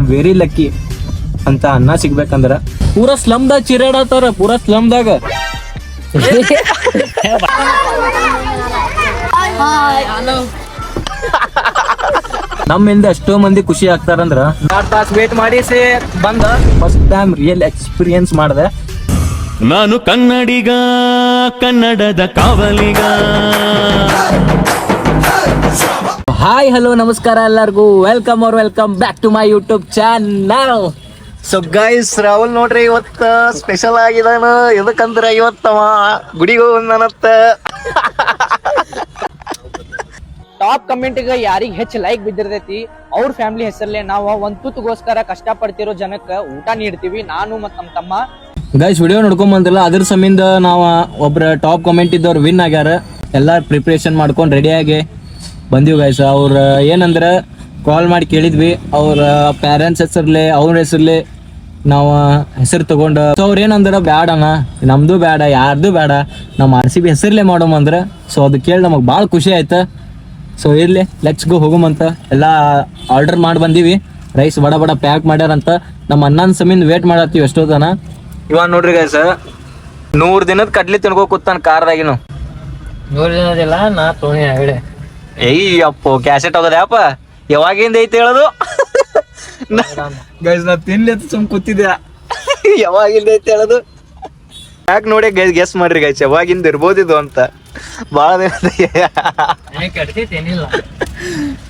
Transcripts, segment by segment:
I very lucky ಅಂತ ಅನ್ನ ಸಿಗ್ಬೇಕಂದ್ರ ಪೂರಾ ಸ್ಲಮ್ದಾಗ ಚಿರಾಡತ್ತಾರ, ಪೂರಾ ಸ್ಲಮ್ದಾಗ. ನಮ್ಮಿಂದ ಎಷ್ಟೋ ಮಂದಿ ಖುಷಿ ಆಗ್ತಾರಂದ್ರ 2 ತಾಸು ವೇಟ್ ಮಾಡಿ ಬಂದ ಫಸ್ಟ್ ಟೈಮ್ ರಿಯಲ್ ಎಕ್ಸ್ಪೀರಿಯನ್ಸ್ ಮಾಡಿದೆ. ನಾನು ಕನ್ನಡಿಗ, ಕನ್ನಡದ ಕಾವಲಿಗ. ಹಾಯ್ ಹಲೋ ನಮಸ್ಕಾರ ಎಲ್ಲರಿಗೂ, welcome back to my YouTube channel. So guys, Rahul ನೋಡ್ರಿ ಇವತ್ತ ಸ್ಪೆಷಲ್ ಆಗಿದಾನ. ಎದಕ್ಕಂದ್ರ ಇವತ್ತವ ಗುಡಿಗೆ ಹೋಗನತ್ತ. ಟಾಪ್ ಕಮೆಂಟ್ಗೆ ಯಾರಿಗೆ ಹೆಚ್ಚು ಲೈಕ್ ಬಿದ್ದಿರ್ತೈತಿ ಅವ್ರ ಫ್ಯಾಮಿಲಿ ಹೆಸರಲ್ಲೇ ನಾವು ಒಂದ್ ತುತ್ತಗೋಸ್ಕರ ಕಷ್ಟ ಪಡ್ತಿರೋ ಜನಕ್ಕೆ ಊಟ ನೀಡ್ತೀವಿ, ನಾನು ಮತ್ತು ನಮ್ಮ ತಮ್ಮ. ಗೈಸ್, ವಿಡಿಯೋ ನೋಡ್ಕೊಂಡ್ ಬಂದಿಲ್ಲ, ಅದ್ರ ಸಮಿಂದ ನಾವು ಒಬ್ರ ಟಾಪ್ ಕಮೆಂಟ್ ಇದ್ದವ್ರು ವಿನ್ ಆಗ್ಯಾರ. ಎಲ್ಲ ಪ್ರಿಪ್ರೇಷನ್ ಮಾಡ್ಕೊಂಡು ರೆಡಿಯಾಗಿ ಬಂದೀವಿ ಗೈಸ್. ಅವ್ರ ಏನಂದ್ರೆ ಕಾಲ್ ಮಾಡಿ ಕೇಳಿದ್ವಿ, ಅವ್ರ ಪೇರೆಂಟ್ಸ್ ಹೆಸರ್ಲೆ ಅವ್ರ ಹೆಸರ್ಲೆ ನಾವು ಹೆಸರು ತಗೊಂಡು. ಸೊ ಅವ್ರ ಏನಂದ್ರ ಬ್ಯಾಡಣ್ಣ, ನಮ್ದು ಬೇಡ, ಯಾರ್ದು ಬೇಡ, ನಮ್ಮ RCB ಹೆಸರ್ಲೆ ಮಾಡೋಮಂದ್ರೆ. ಸೊ ಅದು ಕೇಳಿ ನಮಗೆ ಭಾಳ ಖುಷಿ ಆಯ್ತು. ಸೊ ಇರ್ಲಿ, ಲೆಟ್ಸ್ ಗೋ, ಹೋಗುಮಂತ. ಎಲ್ಲ ಆರ್ಡರ್ ಮಾಡಿ ಬಂದೀವಿ. ರೈಸ್ ಬಡ ಬಡ ಪ್ಯಾಕ್ ಮಾಡ್ಯಾರಂತ. ನಮ್ಮ ಅಣ್ಣನ ಸಮಿಂದ ವೇಟ್ ಮಾಡತ್ತೀವಿ ಎಷ್ಟೋತನ. ಇವಾಗ ನೋಡ್ರಿ ಗೈಸ್, 100 ದಿನದ ಕಡ್ಲಿ ತಿನ್ಕೋ ಕೂತಾನ ಕಾರ್ದಾಗಿನು. 100 ದಿನದಿಲ್ಲ, ನಾ ತೋಣಿ ಹೇಳಿ. ಏಯ್ ಅಪ್ಪೋ, ಕ್ಯಾಸೆಟ್ ಹೋಗದ ಯಪ್ಪ, ಯಾವಾಗಿಂದ ಐತಿ ಹೇಳೋದು ಗೈಸ್? ನಾ ತಿನ್ಲಿ ಸುಮ್ ಕೂತಿದ್ದೆ, ಯಾವಾಗಿಂದ ಐತಿ ಹೇಳೋದು? ಯಾಕೆ ನೋಡಿ ಗೈಸ್, ಗೆಸ್ ಮಾಡ್ರಿ ಗೈಸ್, ಯಾವಾಗಿಂದ ಇರ್ಬೋದಿದು ಅಂತ. ಭಾಳ ಏನಿಲ್ಲ.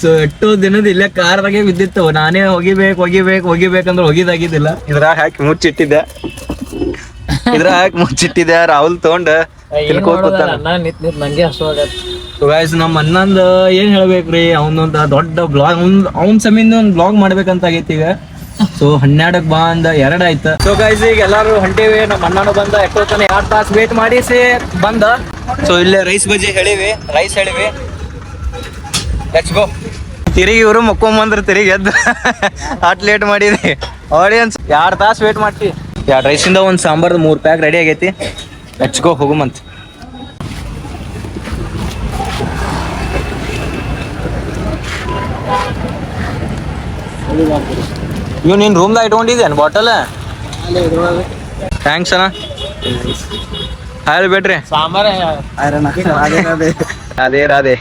ಸೊ ಎಷ್ಟೋ ದಿನದ ಇಲ್ಲೇ ಕಾರ್ದಾಗೆ ಬಿದ್ದಿತ್ತು. ನಾನೇ ಹೋಗಿಬೇಕಂದ್ರೆ ಹೋಗಿದಾಗಿದ್ದಿಲ್ಲ. ಇದ್ರಾಗ ಹಾಕಿ ಮುಚ್ಚಿಟ್ಟಿದ್ದೆ. ರಾಹುಲ್ ತಗೊಂಡ ನಂಗೆ ಗೈಸ್, ನಮ್ಮ ಅಣ್ಣಂದ ಏನ್ ಹೇಳ್ಬೇಕ್ರಿ, ಅವನೊಂದ ದೊಡ್ಡ ಬ್ಲಾಗ್, ಅವ್ನ ಸಮಿಂದ ಒಂದು ಬ್ಲಾಗ್ ಮಾಡ್ಬೇಕಂತ ಆಗೈತಿ ಈಗ. ಸೊ 12ಕ್ಕೆ ಬಾ ಅಂದ, 2 ಆಯ್ತು. ಸೊ ಗೈಸ್, ಈಗ ಎಲ್ಲಾರು ಹೊಂಟೇವಿ. ನಮ್ಮ ಅಣ್ಣನು ಬಂದ, ಎಷ್ಟೊತ್ತನ 2 ತಾಸು ವೇಟ್ ಮಾಡಿ ಬಂದ. ಸೊ ಇಲ್ಲೇ ರೈಸ್ ಹೇಳಿವಿ. Let's go. ತಿರುಗಿ ಇವರು ಮಕ್ಕೊಂಬಂದ್ರ, ತಿರುಗಿ ಎದ್ದು ಅಟ್ ಲೇಟ್ ಮಾಡಿದ್ರಿ. ಆಡಿಯನ್ಸ್ 2 ತಾಸು ವೇಟ್ ಮಾಡ್ತೀವಿ. 2 ರೈಸಿಂದ ಒಂದು ಸಾಂಬಾರ್ದು 3 ಪ್ಯಾಕ್ ರೆಡಿ ಆಗೈತಿ. ಲೆಟ್ಸ್ ಗೋ, ಹೋಗುಮಂತ. ಇವ್ ನಿನ್ ರೂಮ್ದಾಗ ಇಟ್ಕೊಂಡಿದ್ದೇನು ಬಾಟಲ್? ಥ್ಯಾಂಕ್ಸ್ ಅಣ್ಣ. ಹಾಯ್ ಬೇಡ್ರಿ ಸಾಂಬಾರ ಅದೇ ರಾಧೆ.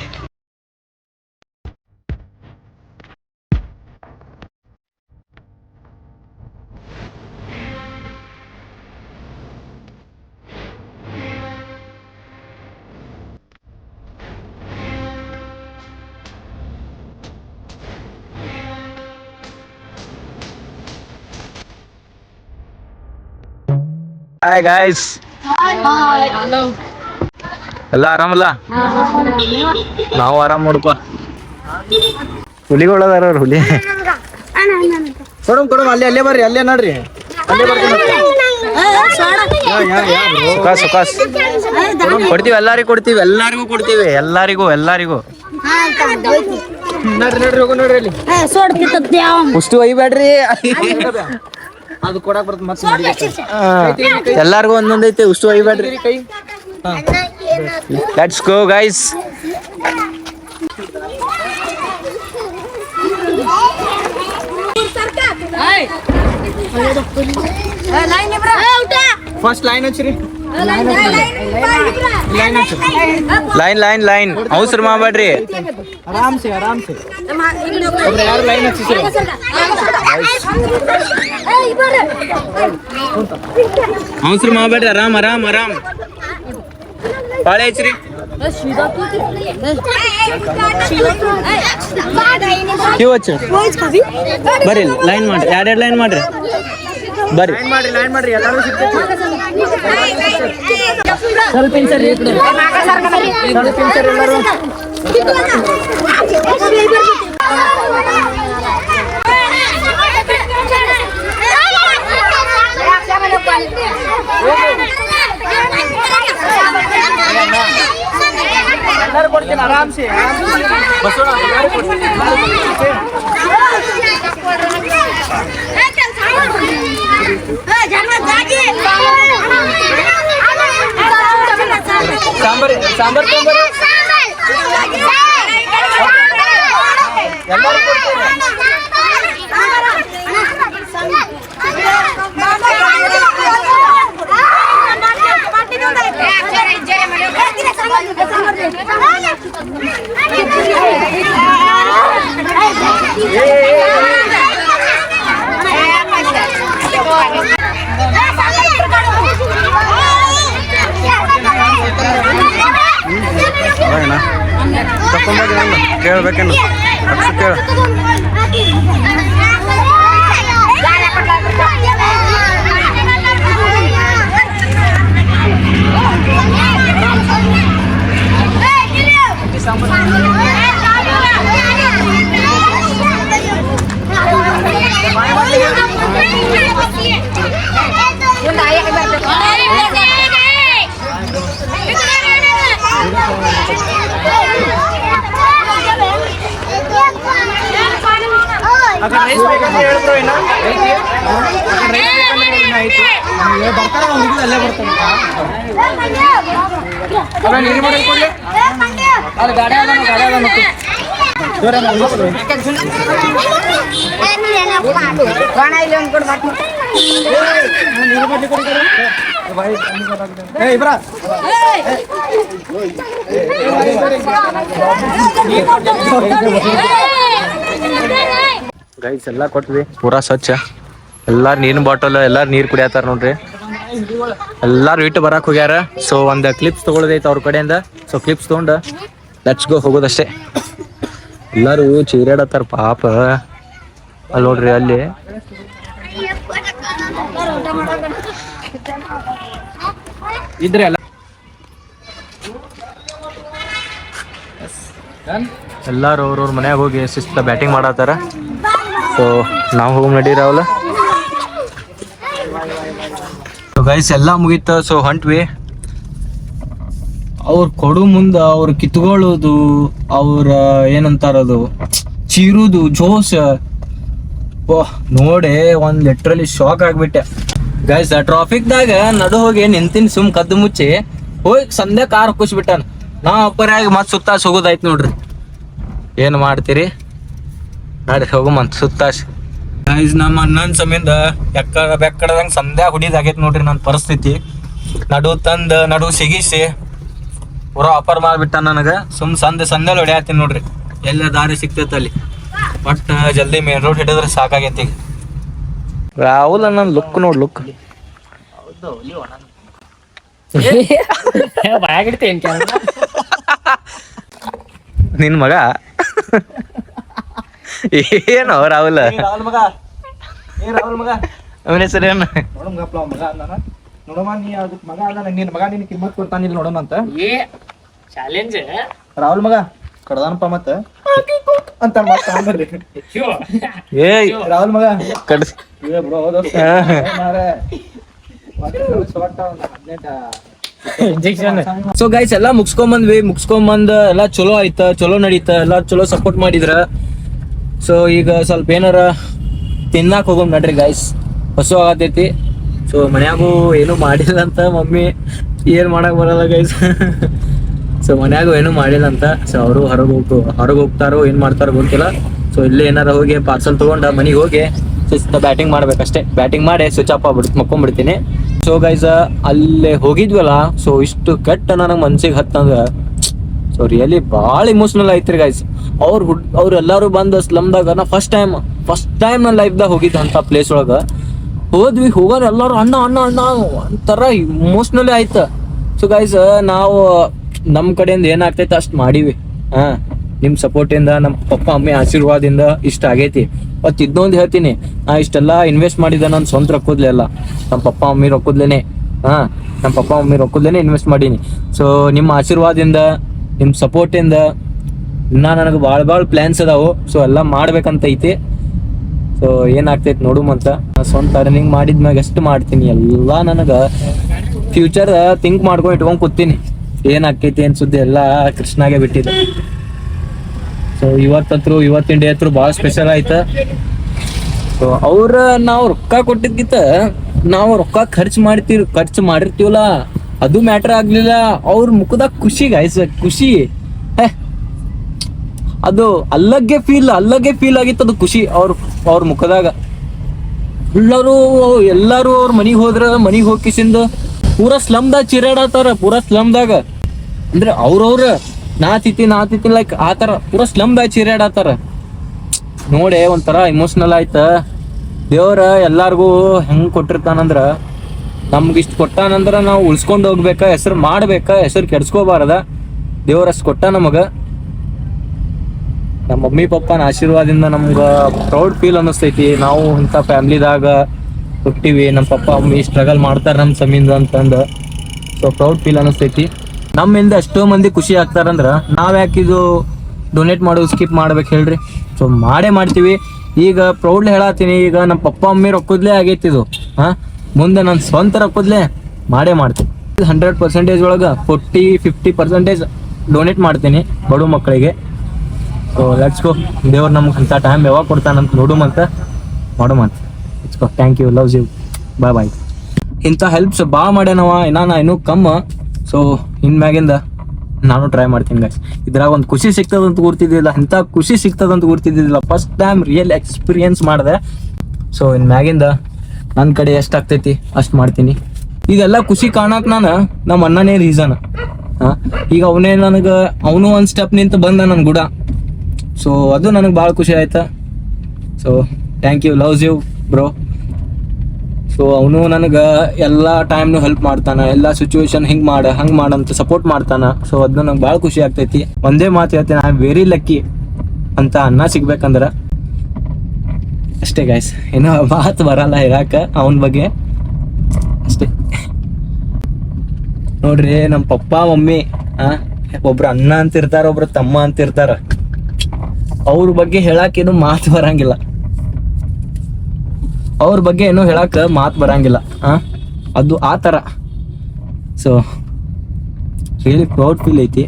ಹಾಯ್ ಗಾಯ್ಸ್, ಎಲ್ಲ ಆರಾಮಲ್ಲ? ನಾವು ಆರಾಮ್ ನೋಡಪ್ಪ. ಹುಲಿಗಳದಾರ ಅವ್ರ, ಹುಲಿ ಕೊಡಮ್ ಅಲ್ಲೇ ಬರ್ರಿ, ಅಲ್ಲೇ ನೋಡ್ರಿ, ಅಲ್ಲೇ ಬರ್ತೀನಿ. ಸುಖಾಸ್ ಕೊಡ್ತೀವಿ, ಎಲ್ಲರಿಗೂ ಕೊಡ್ತೀವಿ. ನೋಡ್ರಿ ಹೋಗು, ನೋಡ್ರಿ ಅಲ್ಲಿ ಅಷ್ಟು ಒಯ್ಬೇಡ್ರಿ. ಅದು ಕೊಡಕ್ ಬರ್ತದೆ ಮತ್ತೆ. ಎಲ್ಲಾರ್ಗು ಒಂದೊಂದೈತೆ, ಉಷ್ಟು ಒಯ್ಬೇಡ್ರಿ. Let's go guys. First line ಹಚ್ಚ್ರಿ. ಲೈನ್ ಅವಸರ ಮಾಡ್ಬೇಡ್ರಿ. ಆರಾಮ್ಸೆ ಯಾರು ಲೈನ್ ಹಚ್ಚಿಸ್ರಿ. ಅವಸರ ಮಾಡ್ಬೇಡ್ರಿ, ಆರಾಮ್ ಪಾಳೆ ಹಚ್ಚ್ರಿ. ಕ್ಯೂ ಹಚ್ಚ ಬರ್ರಿ, ಲೈನ್ ಮಾಡ್ರಿ, 2 ಲೈನ್ ಮಾಡ್ರಿ, ಬರ್ರಿ ಲೈನ್ ಮಾಡ್ರಿ. ಎಲ್ಲರೂ ಸ್ವಲ್ಪ ಇನ್ಸರಿ ಎಲ್ಲರೂ. ಎಲ್ಲರೂ ಕೊಡ್ತೀನಿ, ಆರಾಮ್ಸೆ ಬಸೋಣ. ಸಾಂಬಾರ್ ತೊಂಬರಿ. ಎಲ್ಲರೂ ಕೊಡ್ತೀನಿ. ಕೇಳ್ಬೇಕೇನು ಅಕ್ಷ ಕೇಳ ಗೈಸ್ ಎಲ್ಲ ಕೊಟ್ವಿ ಪೂರಾ ಸ್ವಚ್ಛ. ಎಲ್ಲಾರು ನೀರಿನ ಬಾಟಲ್ ಎಲ್ಲಾರು ನೀರ್ ಕುಡಿಯತ್ತಾರ ನೋಡ್ರಿ. ಎಲ್ಲಾರು ಇಟ್ಟು ಬರಾಕ್ ಹೋಗ್ಯಾರ. ಸೊ ಒಂದ್ ಕ್ಲಿಪ್ಸ್ ತಗೊಳ್ಳೋದೈತೆ ಅವ್ರ ಕಡೆಯಿಂದ. ಸೊ ಕ್ಲಿಪ್ಸ್ ತಗೊಂಡ ಲೆಟ್ಸ್ ಗೋ ಹೋಗೋದಷ್ಟೇ. ಎಲ್ಲಾರು ಚೀರಾಡತ್ತಾರ ಪಾಪ. ಅಲ್ಲಿ ನೋಡ್ರಿ ಅಲ್ಲಿ ಇದ್ರೆ ಎಲ್ಲ ಎಲ್ಲಾರು ಅವ್ರವ್ರ ಮನ್ಯಾಗ ಹೋಗಿ ಶಿಸ್ತ ಬ್ಯಾಟಿಂಗ್ ಮಾಡತ್ತಾರ. ಸೊ ನಾವು ಹೋಗಿ ನಡೀರಾವಲ್ಲ. ಗೈಸ್ ಎಲ್ಲ ಮುಗೀತ. ಸೊ ಹೊಂಟ್ವಿ. ಅವ್ರು ಕೊಡು ಮುಂದ ಅವ್ರು ಕಿತ್ಕೊಳ್ಳೋದು, ಅವ್ರ ಏನಂತಾರದು ಚೀರುದು ಜೋಶ್ ನೋಡಿ ಒಂದ್ ಲಿಟ್ರಲಿ ಶಾಕ್ ಆಗ್ಬಿಟ್ಟೆ ಗೈಸ್. ಟ್ರಾಫಿಕ್ದಾಗ ನಡು ಹೋಗಿ ನಿಂತಿನ ಸುಮ್ ಕದ್ದು ಮುಚ್ಚಿ ಹೋಗಿ ಸಂಧ್ಯಾ ಕಾರ್ ಹಾಕಿಸ್ಬಿಟ್ಟಾನ. ನಾ ಅಪ್ಪರಾಗಿ ಮತ್ ಸುತ್ತಾಸ್ ಹೋಗೋದಾಯ್ತು ನೋಡ್ರಿ. ಏನ್ ಮಾಡ್ತೀರಿ ನಡಿ ಹೋಗಮಂತ ಸುತ್ತಾಸ್. ಗೈಸ್ ನಮ್ಮ ಅಣ್ಣನ ಸಮಿಂದ ಬೆಕ್ಕಡದಂಗ ಸಂಧ್ಯಾ ಹುಡಿದಾಗೈತಿ ನೋಡ್ರಿ ನನ್ನ ಪರಿಸ್ಥಿತಿ. ನಡು ಸಿಗಿಸಿ ಪೂರಾ ಆಫರ್ ಮಾಡ್ಬಿಟ್ಟ ನನಗ. ಸುಮ್ ಸಂದೆ ಹೊಡ್ಯಾತೀನಿ ನೋಡ್ರಿ. ಎಲ್ಲ ದಾರಿ ಸಿಕ್ತೈತೆ ಅಲ್ಲಿ. ಬಟ್ ಜಲ್ದಿ ಮೇನ್ ರೋಡ್ ಹಿಡಿದ್ರೆ ಸಾಕಾಗೈತಿ. ರಾಹುಲ್ ನನ್ನ ಲುಕ್ ನೋಡ್ ಲುಕ್ ನಿನ್ ಮಗ ಏನು ರಾಹುಲ್ ಅವನ ಹೆಸರೇನು? ರಾಹುಲ್ ಮಗ ಕಡ್ದಾನಪ್ಪ ಮತ್ತ ಅಂತ ರಾಹುಲ್ ಮಗ ಸೊ ಗೈಸ್ ಎಲ್ಲಾ ಮುಗಿಸ್ಕೊಂಬಂದ್ ಎಲ್ಲಾ ಚಲೋ ಆಯ್ತ, ಚಲೋ ನಡೀತ, ಎಲ್ಲಾ ಚಲೋ ಸಪೋರ್ಟ್ ಮಾಡಿದ್ರ. ಸೊ ಈಗ ಸ್ವಲ್ಪ ಏನಾರ ತಿನ್ನಾಕ ಹೋಗೋಮ್ ನಡ್ರಿ ಗೈಸ್. ಹಸು ಆಗತೈತಿ. ಸೊ ಮನ್ಯಾಗೂ ಏನು ಮಾಡಿಲ್ಲ ಅಂತ ಮಮ್ಮಿ. ಏನ್ ಮಾಡಕ್ ಬರಲ್ಲ ಗೈಸ್. ಸೊ ಮನ್ಯಾಗೂ ಏನು ಮಾಡಿಲ್ಲ ಅಂತ. ಸೊ ಅವರು ಹೊರಗೆ ಹೋಗ್ತಾರೋ ಏನ್ ಮಾಡ್ತಾರೋ ಗೊತ್ತಿಲ್ಲ. ಸೊ ಇಲ್ಲೇ ಏನಾರ ಹೋಗಿ ಪಾರ್ಸಲ್ ತಗೊಂಡ ಮನಿಗೆ ಹೋಗಿ ಬ್ಯಾಟಿಂಗ್ ಮಾಡ್ಬೇಕಷ್ಟೇ. ಬ್ಯಾಟಿಂಗ್ ಮಾಡಿ ಸ್ವಿಚ್ ಆಫ್ ಮಕ್ಕೊಂಡ್ಬಿಡ್ತೀನಿ. ಸೊ ಗೈಸ್ ಅಲ್ಲೇ ಹೋಗಿದ್ವಲ್ಲ. ಸೊ ಇಷ್ಟು ಕೆಟ್ಟ ನನಗೆ ಮನ್ಸಿಗೆ ಹತ್ತಂದ್ರ ಸೊ ರಿಯಲಿ ಭಾಳ ಇಮೋಷನಲ್ ಐತ್ರಿ ಗೈಸ್. ಅವ್ರೆಲ್ಲಾರು ಬಂದ ಸ್ಲಮ್ದಾಗ ನಾ ಫಸ್ಟ್ ಟೈಮ್ ನನ್ನ ಲೈಫ್ದಾಗ ಹೋಗಿದ್ದ ಅಂತ ಪ್ಲೇಸ್ ಒಳಗ ಹೋದ್ವಿ. ಹೋಗೋರು ಎಲ್ಲಾರು ಅಣ್ಣ ಒಂಥರ ಇಮೋಷನಲಿ ಆಯ್ತ. ಸೊ ಗೈಸ್ ನಾವು ನಮ್ ಕಡೆಯಿಂದ ಏನಾಗ್ತೈತೆ ಅಷ್ಟ್ ಮಾಡಿವಿ. ನಿಮ್ ಸಪೋರ್ಟ್ ಇಂದ, ನಮ್ಮ ಪಪ್ಪ ಅಮ್ಮಿ ಆಶೀರ್ವಾದದಿಂದ ಇಷ್ಟ ಆಗೈತಿ. ಮತ್ ಇದೊಂದು ಹೇಳ್ತೀನಿ, ನಾ ಇಷ್ಟೆಲ್ಲಾ ಇನ್ವೆಸ್ಟ್ ಮಾಡಿದ ನನ್ ಸ್ವಂತ ರೊಕ್ಕದ್ಲೆ ಅಲ್ಲ, ನಮ್ಮ ಪಪ್ಪ ಮಮ್ಮಿ ರೊಕ್ಕದ್ಲೇನೆ. ನಮ್ಮ ಪಪ್ಪ ಮಮ್ಮಿ ರೊಕ್ಕದ್ಲೇನೆ ಇನ್ವೆಸ್ಟ್ ಮಾಡೀನಿ. ಸೊ ನಿಮ್ಮ ಆಶೀರ್ವಾದದಿಂದ, ನಿಮ್ ಸಪೋರ್ಟ್ ಇಂದ ನನಗೆ ಭಾಳ ಪ್ಲಾನ್ಸ್ ಅದಾವು. ಸೊ ಎಲ್ಲಾ ಮಾಡ್ಬೇಕಂತ ಐತಿ. ಸೊ ಏನಾಗ್ತೈತಿ ನೋಡುಮಂತ. ಸ್ವಂತ ಅರ್ನಿಂಗ್ ಮಾಡಿದ್ಮ್ಯಾಗ ಎಷ್ಟು ಮಾಡ್ತೀನಿ ಎಲ್ಲಾ ನನಗ ಫ್ಯೂಚರ್ ಥಿಂಕ್ ಮಾಡ್ಕೊಂಡು ಇಟ್ಕೊಂಡ್ ಕೂತೀನಿ. ಏನಾಗ್ತೈತಿ ಏನ್ ಸುದ್ದಿ ಎಲ್ಲಾ ಕೃಷ್ಣಾಗೆ ಬಿಟ್ಟಿದೆ. ಸೊ ಇವತ್ತಿನ ಡೇ ಹತ್ರ ಭಾಳ ಸ್ಪೆಷಲ್ ಆಯ್ತ. ಸೊ ನಾವು ರೊಕ್ಕ ಕೊಟ್ಟಿದ್ಕಿಂತ ನಾವು ರೊಕ್ಕ ಖರ್ಚು ಮಾಡಿರ್ತೀವಲ್ಲ ಅದು ಮ್ಯಾಟರ್ ಆಗ್ಲಿಲ್ಲ. ಅವ್ರ ಮುಖದಾಗ ಖುಷಿ ಗೈಸ್, ಖುಷಿ ಅದು ಅಲ್ಲಗೆ ಫೀಲ್ ಆಗಿತ್ತು. ಅದು ಖುಷಿ ಅವ್ರ ಮುಖದಾಗ. ಎಲ್ಲಾರು ಅವ್ರ ಮನಿಗ್ ಹೋಗಿಸಿಂದ ಪೂರಾ ಸ್ಲಮ್ದಾಗ ಚಿರಾಡತ್ತಾರ. ಪೂರಾ ಸ್ಲಮ್ದಾಗ ಅಂದ್ರೆ ಅವ್ರವ್ರ ನಾತಿತಿ ಲೈಕ್ ಆತರ ಪೂರಾ ಸ್ಲಮ್ದಾಗ ಚಿರಾಡತ್ತಾರ. ನೋಡೆ ಒಂಥರ ಇಮೋಷನಲ್ ಆಯ್ತ. ದೇವ್ರ ಎಲ್ಲಾರ್ಗು ಹೆಂಗ್ ಕೊಟ್ಟಿರ್ತಾನಂದ್ರ ನಮ್ಗಿಷ್ಟು ಕೊಟ್ಟಾನಂದ್ರ ನಾವು ಉಳ್ಸ್ಕೊಂಡ್ ಹೋಗ್ಬೇಕ, ಹೆಸರು ಮಾಡ್ಬೇಕ, ಹೆಸರು ಕೆಡ್ಸ್ಕೋಬಾರದ. ದೇವ್ರ ಅಷ್ಟು ಕೊಟ್ಟ ನಮಗ. ನಮ್ಮ ಮಮ್ಮಿ ಪಪ್ಪನ ಆಶೀರ್ವಾದದಿಂದ ನಮ್ಗೆ ಪ್ರೌಡ್ ಫೀಲ್ ಅನ್ನಿಸ್ತೈತಿ. ನಾವು ಇಂಥ ಫ್ಯಾಮ್ಲಿದಾಗ ಹುಟ್ಟಿವಿ, ನಮ್ಮ ಪಪ್ಪ ಮಮ್ಮಿ ಸ್ಟ್ರಗಲ್ ಮಾಡ್ತಾರೆ ನಮ್ಮ ಸಮಿಂದ ಅಂತಂದು. ಸೊ ಪ್ರೌಡ್ ಫೀಲ್ ಅನ್ನಿಸ್ತೈತಿ. ನಮ್ಮಿಂದ ಎಷ್ಟೋ ಮಂದಿ ಖುಷಿ ಆಗ್ತಾರಂದ್ರೆ ನಾವು ಯಾಕೆ ಇದು ಡೊನೇಟ್ ಮಾಡೋದು ಸ್ಕಿಪ್ ಮಾಡ್ಬೇಕು ಹೇಳ್ರಿ. ಸೊ ಮಾಡೇ ಮಾಡ್ತೀವಿ. ಈಗ ಪ್ರೌಡ್ಲಿ ಹೇಳತ್ತೀನಿ, ಈಗ ನಮ್ಮ ಪಪ್ಪ ಮಮ್ಮಿ ರೊಕ್ಕದ್ಲೇ ಆಗೈತಿ ಇದು. ಮುಂದೆ ನನ್ನ ಸ್ವಂತ ರೊಕ್ಕದ್ಲೇ ಮಾಡೇ ಮಾಡ್ತೀನಿ. 100% ಒಳಗೆ 40-50% ಡೊನೇಟ್ ಮಾಡ್ತೀನಿ ಬಡ ಮಕ್ಕಳಿಗೆ. So let's go. ದೇವ್ರು ನಮ್ಗೆ ಅಂಥ ಟೈಮ್ ಯಾವಾಗ ಕೊಡ್ತಾನಂತ ನೋಡುಮಂತ ಮಾಡೋಮಂತ. Let's go. Thank you, loves you, bye bye. ಇಂಥ ಹೆಲ್ಪ್ಸ್ ಭಾಳ ಮಾಡ್ಯಾನವ, ಇನ್ನೂ ಕಮ್ಮ. ಸೊ ಇನ್ಮ್ಯಾಗಿಂದ ನಾನು ಟ್ರೈ ಮಾಡ್ತೀನಿ ಗೈಸ್. ಇದ್ರಾಗ ಒಂದು ಖುಷಿ ಸಿಗ್ತದಂತ ಗುರ್ತಿದ್ದಿಲ್ಲ, ಇಂಥ ಖುಷಿ ಸಿಗ್ತದಂತ ಗುರ್ತಿದ್ದಿಲ್ಲ. ಫಸ್ಟ್ ಟೈಮ್ ರಿಯಲ್ ಎಕ್ಸ್ಪೀರಿಯನ್ಸ್ ಮಾಡಿದೆ. ಸೊ ಇನ್ಮ್ಯಾಗಿಂದ ನನ್ನ ಕಡೆ ಎಷ್ಟು ಆಗ್ತೈತಿ ಅಷ್ಟು ಮಾಡ್ತೀನಿ. ಇದೆಲ್ಲ ಖುಷಿ ಕಾಣಕ್ಕೆ ನಮ್ಮ ಅಣ್ಣನೇ ರೀಸನ್. ಈಗ ಅವನು ಒಂದು ಸ್ಟೆಪ್ ನಿಂತು ಬಂದ ನನ್ನ ಗುಡ. ಸೊ ಅದು ನನಗೆ ಭಾಳ ಖುಷಿ ಆಯ್ತಾ. So thank you, loves you bro. So ಅವನು ನನಗೆ ಎಲ್ಲ ಟೈಮ್ನು ಹೆಲ್ಪ್ ಮಾಡ್ತಾನೆ, ಎಲ್ಲ ಸಿಚುವೇಶನ್ ಹಿಂಗೆ ಮಾಡಂತ ಸಪೋರ್ಟ್ ಮಾಡ್ತಾನೆ. ಸೊ ಅದು ನನಗೆ ಭಾಳ ಖುಷಿ ಆಗ್ತೈತಿ. ಒಂದೇ ಮಾತು ಹೇಳ್ತೀನಿ, ಐ ಆಮ್ ವೆರಿ ಲಕ್ಕಿ ಅಂತ ಅನ್ನ ಸಿಗ್ಬೇಕಂದ್ರೆ ಅಷ್ಟೇ ಗೈಸ್. ಏನೋ ಮಾತು ಬರಲ್ಲ ಹೇಳಕ್ಕ ಅವನ ಬಗ್ಗೆ ಅಷ್ಟೇ. ನೋಡ್ರಿ, ನಮ್ಮ ಪಪ್ಪ ಮಮ್ಮಿ ಒಬ್ರು ಅಣ್ಣ ಅಂತ ಇರ್ತಾರ, ಒಬ್ರು ತಮ್ಮ ಅಂತ ಇರ್ತಾರ. ಅವ್ರ ಬಗ್ಗೆ ಹೇಳಕ್ಕೇನು ಮಾತು ಬರಂಗಿಲ್ಲ. ಅವ್ರ ಬಗ್ಗೆ ಏನೋ ಹೇಳಕ್ಕೆ ಮಾತು ಬರಂಗಿಲ್ಲ. ಅದು ಆ ಥರ. ಸೊ ರಿಯಲಿ ಪ್ರೌಡ್ ಫೀಲ್ ಐತಿ.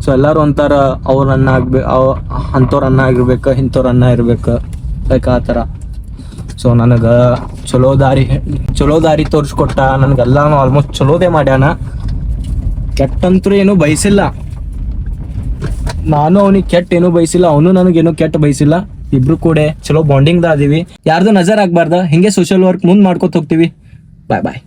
ಸೊ ಎಲ್ಲರೂ ಅಂತಾರ ಅವ್ರ ಅನ್ನ ಅಂಥವ್ರ ಅನ್ನ ಆಗಿರ್ಬೇಕು, ಇಂಥವ್ರ ಅನ್ನ ಇರ್ಬೇಕು, ಲೈಕ್ ಆ ಥರ. ಸೊ ನನಗೆ ಚಲೋ ದಾರಿ ತೋರಿಸ್ಕೊಟ್ಟ. ನನಗೆಲ್ಲಾನು ಆಲ್ಮೋಸ್ಟ್ ಚಲೋದೇ ಮಾಡ್ಯಾನ. ಕೆಟ್ಟಂತೂ ಏನೂ ಬಯಸಿಲ್ಲ. ನಾನು ಅವನಿಗೆ ಕೆಟ್ಟ ಏನೂ ಬಯಸಿಲ್ಲ, ಅವನು ನನಗೇನು ಕೆಟ್ಟ ಬಯಸಿಲ್ಲ. ಇಬ್ರು ಕೂಡ ಚಲೋ ಬಾಂಡಿಂಗ್ದ ಅದೀವಿ. ಯಾರ್ದು ನಜರ್ ಆಗ್ಬಾರ್ದ. ಹಿಂಗೆ ಸೋಷಿಯಲ್ ವರ್ಕ್ ಮುಂದೆ ಮಾಡ್ಕೊತ ಹೋಗ್ತೀವಿ. ಬಾಯ್ ಬಾಯ್.